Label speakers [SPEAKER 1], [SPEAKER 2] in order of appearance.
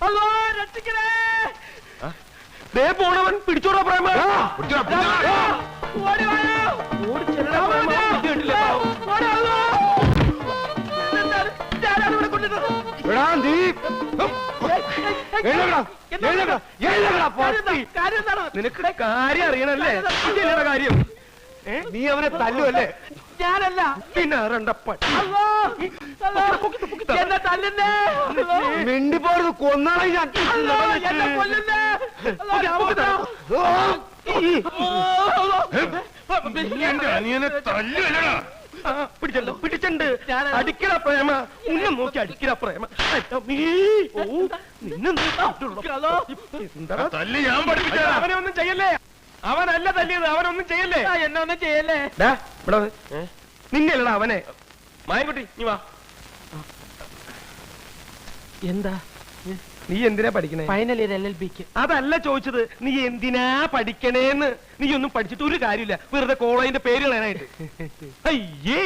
[SPEAKER 1] അല്ലോ രക്ഷിക്കണേ. ദേ പോണവൻ പിടിച്ചോടാ പ്രേമ. ഓടി വായോ. ഓടി ചെല്ലടാ പ്രേമ. കേട്ടില്ലേ പാവം. ഓടി അല്ലോ. ഞാനാണ് ഇവിടെ കൊണ്ടിരുന്നത്.
[SPEAKER 2] എടാ നീ
[SPEAKER 1] നിനക്ക് കാര്യം അറിയണല്ലേ? കാര്യം
[SPEAKER 2] നീ അവനെ തല്ലുവല്ലേ?
[SPEAKER 1] ഞാനല്ല പിന്നെ എന്താ തല്ലുന്നേ?
[SPEAKER 2] മിണ്ടിപ്പോയത് കൊന്നാളെ ഞാൻ.
[SPEAKER 3] അനിയനെ തല്ലുവല്ലടാ.
[SPEAKER 1] പിടിച്ചുണ്ട് അടിക്കട പ്രേമ. ഉന്നം നോക്കി അടിക്കട പ്രേമ. അവനെ ഒന്നും ചെയ്യല്ലേ. അവനല്ല തല്ലിയത്. അവനൊന്നും ചെയ്യല്ലേ. എന്നെ ഒന്നും ചെയ്യല്ലേ. നിന്നെയല്ലടാ അവനെ. മായൻകുട്ടി നീ വാ. എന്താ നീ എന്തിനാ പഠിക്കണേ? ഫൈനൽ ഇയർ LLBക്ക്. അതല്ല ചോദിച്ചത്, നീ എന്തിനാ പഠിക്കണേന്ന്. നീ ഒന്നും പഠിച്ചിട്ട് ഒരു കാര്യമില്ല, വെറുതെ കോളേജിന്റെ പേര് കളയാനായിട്ട്. അയ്യേ